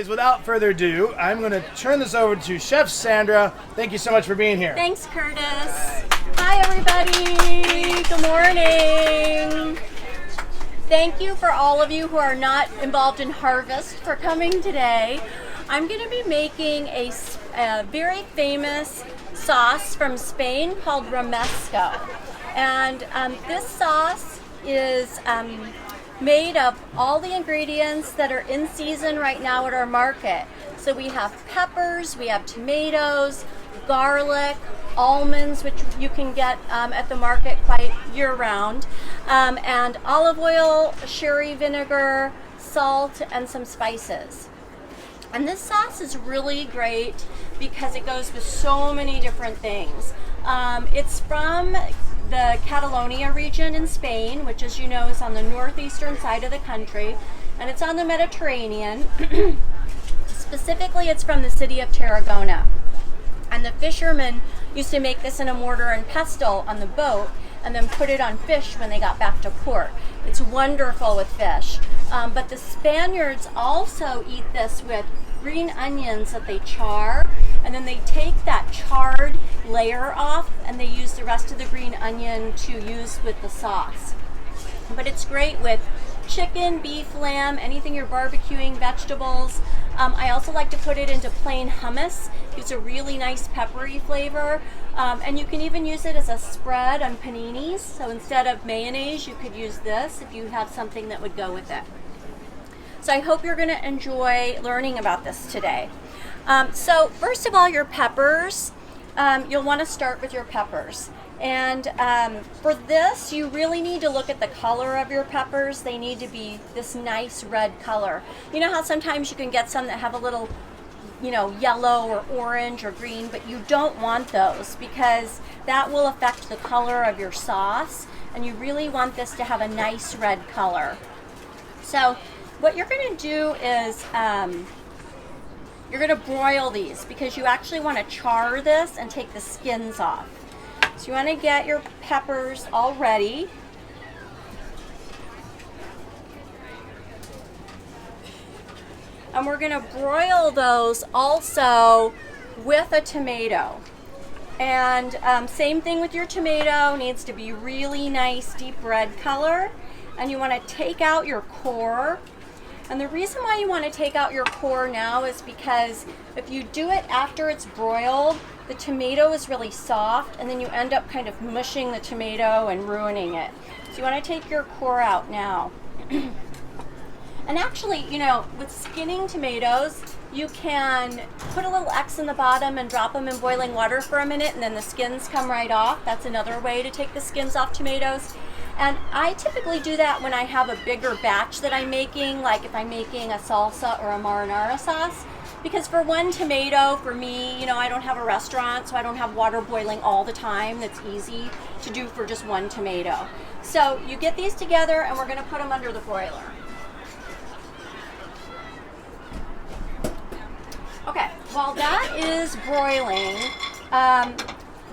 Anyways, without further ado, I'm going to turn this over to Chef Sandra. Thank you so much for being here. Thanks, Curtis. Hi, everybody. Good morning. Thank you for all of you who are not involved in harvest for coming today. I'm going to be making a very famous sauce from Spain called Romesco. And this sauce is made of all the ingredients that are in season right now at our market. So we have peppers, we have tomatoes, garlic, almonds, which you can get at the market quite year-round, and olive oil, sherry vinegar, salt, and some spices. And this sauce is really great because it goes with so many different things. It's from the Catalonia region in Spain, which, as you know, is on the northeastern side of the country, and it's on the Mediterranean. Specifically, it's from the city of Tarragona. And the fishermen used to make this in a mortar and pestle on the boat and then put it on fish when they got back to port. It's wonderful with fish. But the Spaniards also eat this with green onions that they char, and then they take that charred layer off and they use the rest of the green onion to use with the sauce. But it's great with chicken, beef, lamb, anything you're barbecuing, vegetables. I also like to put it into plain hummus. It's a really nice peppery flavor. And you can even use it as a spread on paninis. So instead of mayonnaise, you could use this if you have something that would go with it. So I hope you're going to enjoy learning about this today. So first of all, your peppers. You'll want to start with your peppers. And for this, you really need to look at the color of your peppers. They need to be this nice red color. You know how sometimes you can get some that have a little, yellow or orange or green, but you don't want those because that will affect the color of your sauce, and you really want this to have a nice red color. So what you're going to do is you're going to broil these because you actually want to char this and take the skins off. So you want to get your peppers all ready. And we're going to broil those also with a tomato. And same thing with your tomato, needs to be really nice deep red color. And you want to take out your core. And the reason why you want to take out your core now is because if you do it after it's broiled, the tomato is really soft, and then you end up kind of mushing the tomato and ruining it. So you want to take your core out now. And actually, with skinning tomatoes, you can put a little X in the bottom and drop them in boiling water for a minute, and then the skins come right off. That's another way to take the skins off tomatoes. And I typically do that when I have a bigger batch that I'm making, like if I'm making a salsa or a marinara sauce. Because for one tomato, for me, I don't have a restaurant, so I don't have water boiling all the time. That's easy to do for just one tomato. So you get these together, and we're going to put them under the broiler. Okay, while that is broiling,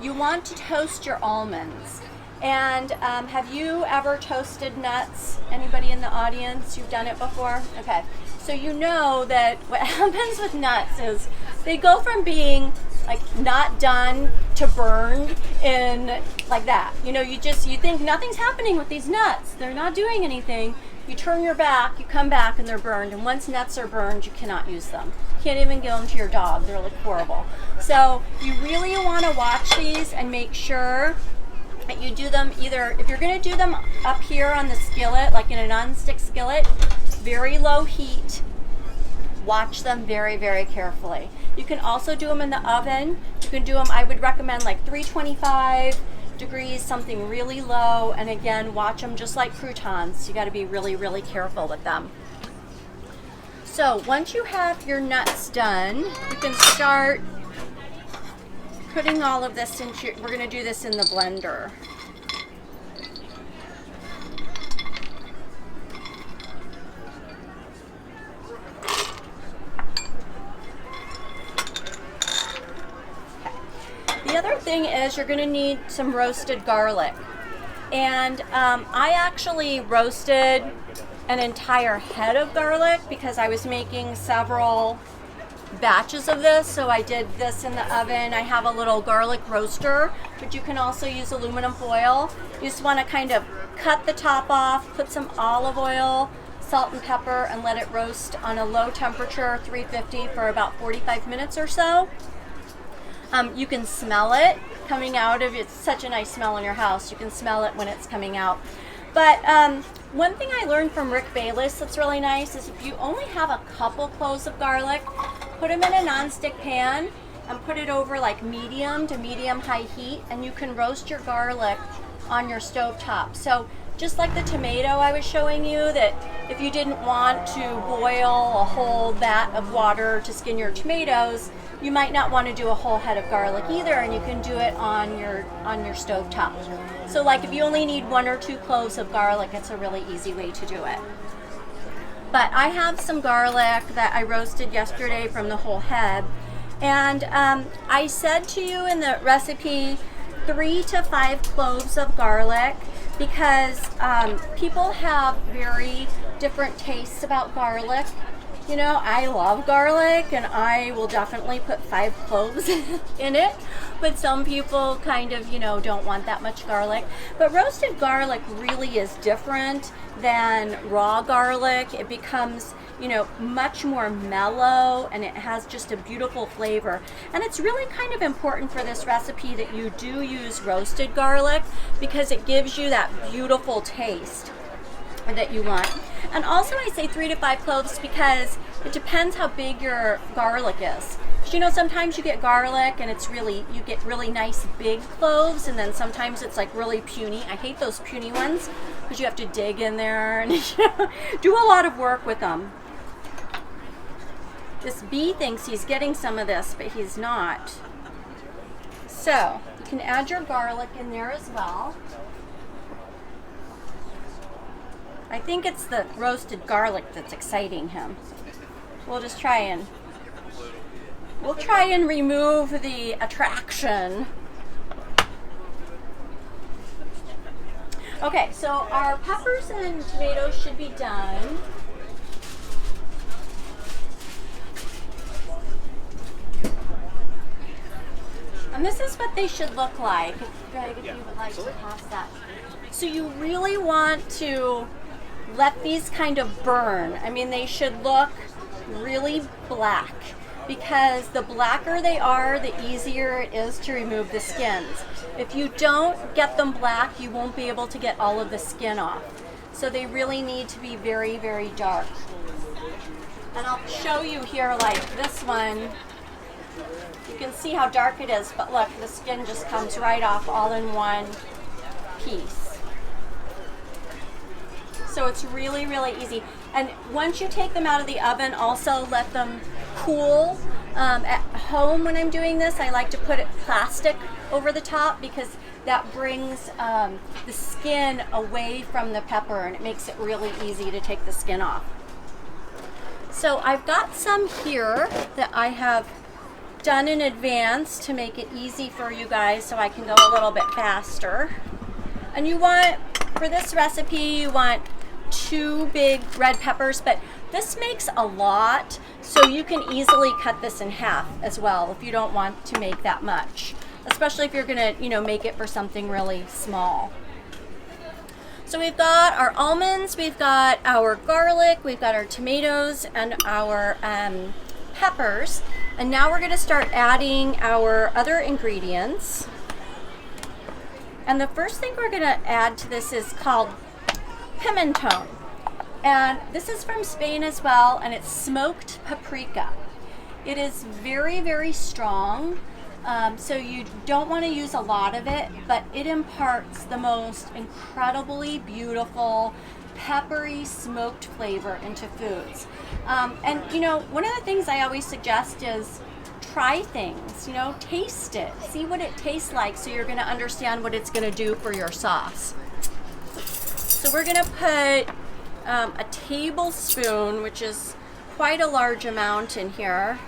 you want to toast your almonds. And have you ever toasted nuts? Anybody in the audience? You've done it before? Okay. So you know that what happens with nuts is they go from being like not done to burned in like that. You think nothing's happening with these nuts. They're not doing anything. You turn your back, you come back, and they're burned. And once nuts are burned, you cannot use them. You can't even give them to your dog. They're like horrible. So you really want to watch these and make sure that you do them either, if you're going to do them up here on the skillet, like in a non-stick skillet, very low heat. Watch them very, very carefully. You can also do them in the oven. You can do them, I would recommend like 325 degrees, something really low. And again, watch them just like croutons. You got to be really, really careful with them. So once you have your nuts done, you can start putting all of this into, we're going to do this in the blender. The other thing is you're going to need some roasted garlic. And I actually roasted an entire head of garlic because I was making several batches of this. So I did this in the oven. I have a little garlic roaster, but you can also use aluminum foil. You just want to kind of cut the top off, put some olive oil, salt and pepper, and let it roast on a low temperature, 350, for about 45 minutes or so. You can smell it coming out of it. It's such a nice smell in your house. You can smell it when it's coming out. But one thing I learned from Rick Bayless that's really nice is if you only have a couple cloves of garlic, put them in a nonstick pan and put it over like medium to medium high heat, and you can roast your garlic on your stove top. So just like the tomato I was showing you, that if you didn't want to boil a whole vat of water to skin your tomatoes, you might not want to do a whole head of garlic either, and you can do it on your stove top. So like if you only need 1 or 2 cloves of garlic, it's a really easy way to do it. But I have some garlic that I roasted yesterday from the whole head, and I said to you in the recipe 3 to 5 cloves of garlic because people have very different tastes about garlic. You know, I love garlic and I will definitely put 5 cloves in it, but some people kind of, you know, don't want that much garlic. But roasted garlic really is different than raw garlic. It becomes, you know, much more mellow, and it has just a beautiful flavor. And it's really kind of important for this recipe that you do use roasted garlic because it gives you that beautiful taste that you want. And also I say 3 to 5 cloves because it depends how big your garlic is. Because you know, sometimes you get garlic and it's really, you get really nice big cloves, and then sometimes it's like really puny. I hate those puny ones because you have to dig in there and do a lot of work with them. This bee thinks he's getting some of this, but he's not. So you can add your garlic in there as well. I think it's the roasted garlic that's exciting him. We'll just try and remove the attraction. Okay, so our peppers and tomatoes should be done. And this is what they should look like. Greg, if you would like to pass that. So you really want to let these kind of burn. I mean, they should look really black because the blacker they are, the easier it is to remove the skins. If you don't get them black, you won't be able to get all of the skin off. So they really need to be very, very dark. And I'll show you here, like this one. You can see how dark it is, but look, the skin just comes right off all in one piece. So it's really, really easy. And once you take them out of the oven, also let them cool. At home when I'm doing this, I like to put plastic over the top because that brings the skin away from the pepper, and it makes it really easy to take the skin off. So I've got some here that I have done in advance to make it easy for you guys so I can go a little bit faster. And you want, for this recipe, you want 2 big red peppers, but this makes a lot, so you can easily cut this in half as well if you don't want to make that much, especially if you're gonna, you know, make it for something really small. So we've got our almonds, we've got our garlic, we've got our tomatoes and our peppers, and now we're gonna start adding our other ingredients. And the first thing we're gonna add to this is called pimenton, and this is from Spain as well, and it's smoked paprika. It is very, very strong, so you don't want to use a lot of it, but it imparts the most incredibly beautiful peppery smoked flavor into foods. And you know, one of the things I always suggest is try things, you know, taste it, see what it tastes like, so you're going to understand what it's going to do for your sauce. So we're going to put a tablespoon, which is quite a large amount, in here.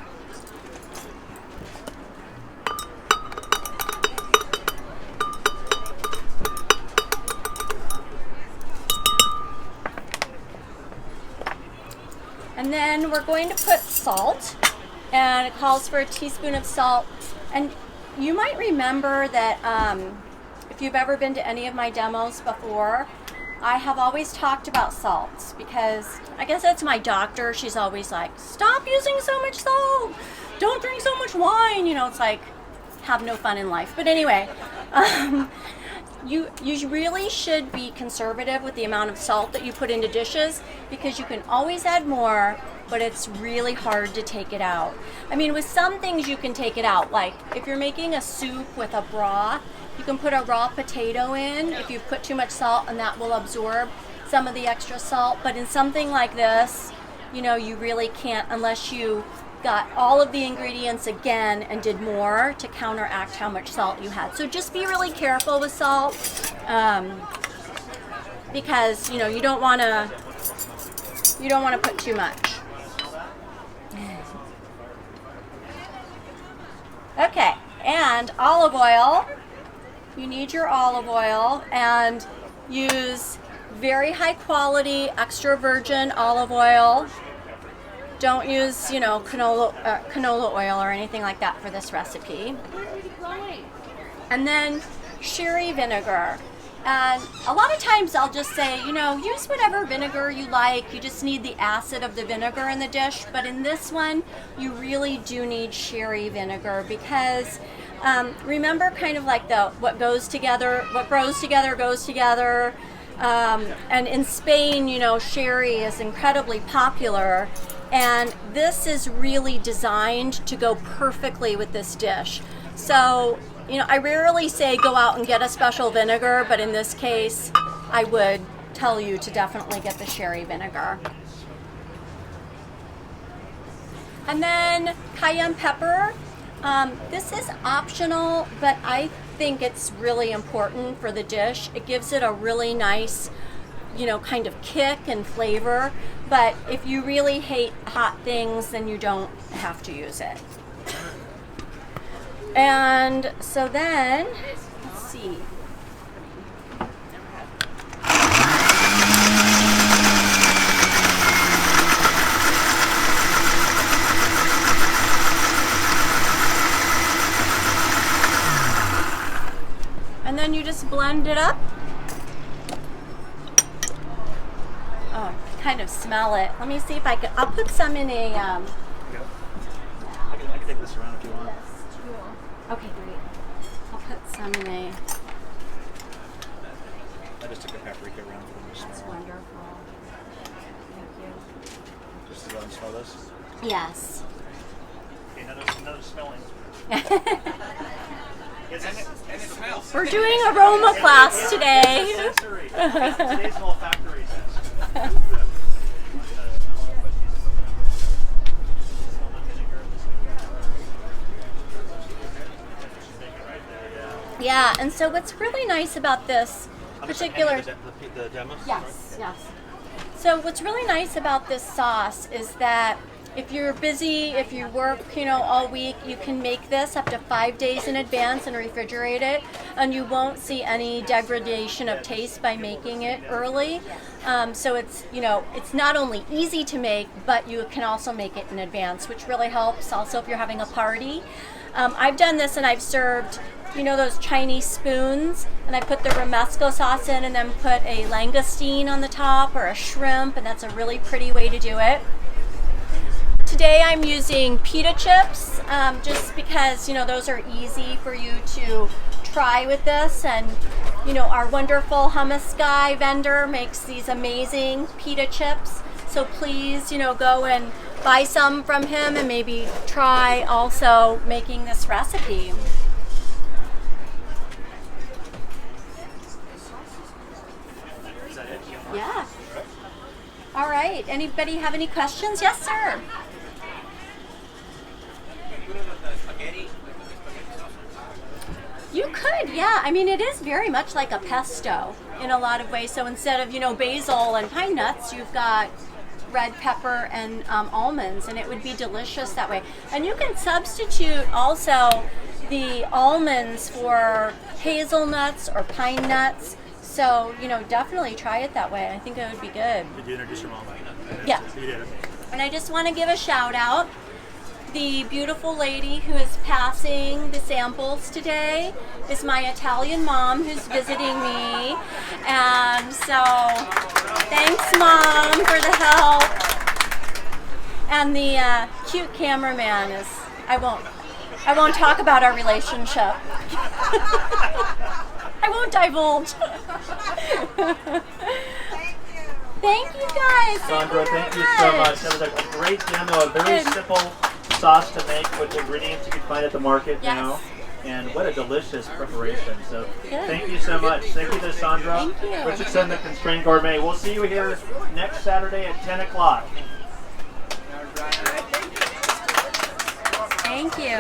And then we're going to put salt, and it calls for a teaspoon of salt. And you might remember that if you've ever been to any of my demos before, I have always talked about salts because I guess that's my doctor. She's always like, stop using so much salt. Don't drink so much wine. You know, it's like, have no fun in life. But anyway, you really should be conservative with the amount of salt that you put into dishes because you can always add more, but it's really hard to take it out. I mean, with some things you can take it out. Like if you're making a soup with a broth, you can put a raw potato in if you've put too much salt, and that will absorb some of the extra salt. But in something like this, you know, you really can't unless you got all of the ingredients again and did more to counteract how much salt you had. So just be really careful with salt because, you know, you don't want to put too much. Okay, and olive oil. You need your olive oil, and use very high quality extra virgin olive oil. Don't use, you know, canola oil or anything like that for this recipe. And then sherry vinegar. And a lot of times I'll just say, you know, use whatever vinegar you like. You just need the acid of the vinegar in the dish. But in this one, you really do need sherry vinegar because remember kind of like what grows together goes together. And in Spain, you know, sherry is incredibly popular. And this is really designed to go perfectly with this dish. So, you know, I rarely say go out and get a special vinegar, but in this case, I would tell you to definitely get the sherry vinegar. And then cayenne pepper. This is optional, but I think it's really important for the dish. It gives it a really nice, you know, kind of kick and flavor. But if you really hate hot things, then you don't have to use it. And so then, let's see. And then you just blend it up. Oh, kind of smell it. Let me see if I can. I'll put some in a. I can take this around if you want. Okay, great. I'll put some in a. I just took a paprika around for them to smell. That's wonderful. Thank you. Just to let them smell this. Yes. Okay, another smelling. Yes, and it smells. We're doing aroma class today. Sensory. Today's an olfactory test. Yeah, and so what's really nice about this particular... The demo? Yes, yes. So what's really nice about this sauce is that if you're busy, if you work, you know, all week, you can make this up to 5 days in advance and refrigerate it, and you won't see any degradation of taste by making it early. So it's, you know, it's not only easy to make, but you can also make it in advance, which really helps also if you're having a party. I've done this and I've served, you know, those Chinese spoons, and I put the Romesco sauce in and then put a langoustine on the top or a shrimp, and that's a really pretty way to do it. Today I'm using pita chips just because, you know, those are easy for you to try with this, and, you know, our wonderful hummus guy vendor makes these amazing pita chips, so please, you know, go and buy some from him and maybe try also making this recipe. Yeah. All right. Anybody have any questions? Yes, sir. You could, yeah. I mean, it is very much like a pesto in a lot of ways. So instead of, you know, basil and pine nuts, you've got red pepper and almonds, and it would be delicious that way. And you can substitute also the almonds for hazelnuts or pine nuts. So, you know, definitely try it that way. I think it would be good. Did you introduce your mom? Yeah. You did. And I just want to give a shout out. The beautiful lady who is passing the samples today is my Italian mom who's visiting me. And so, thanks Mom for the help. And the cute cameraman is, I won't talk about our relationship. I won't divulge. Thank you guys. Sandra, thank you so much. That was a great demo, a very simple sauce to make with ingredients you can find at the market now. And what a delicious preparation. So thank you so much. Thank you to Sandra. Thank you. Richardson, the Constrained Gourmet. We'll see you here next Saturday at 10 o'clock. Thank you.